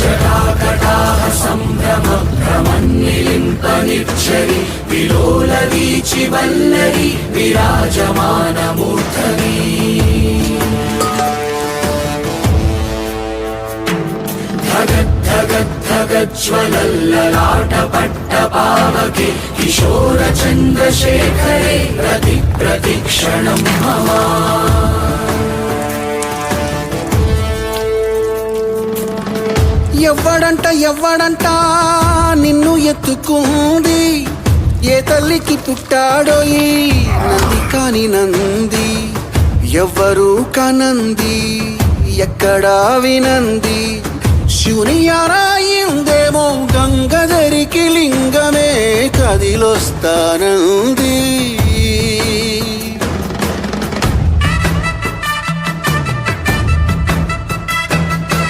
జటాకటాహ సంభ్రమ భ్రమన్నిలింపనిచ్చరి విలోలవీచి వల్లరి విరాజమానమూర్ధని జ్వలల్లలాటపట్టపావకే కిశోర చంద్రశేఖరే ప్రతి ప్రతిక్షణం మమ ఎవ్వడంట నిన్ను ఎత్తుకుంది ఏ తల్లికి పుట్టాడో ఈ నంది కాని నంది ఎవ్వరూ కనంది ఎక్కడా వినంది శివుని యారాయిందేమో గంగధరికి లింగమే కదిలొస్తానంది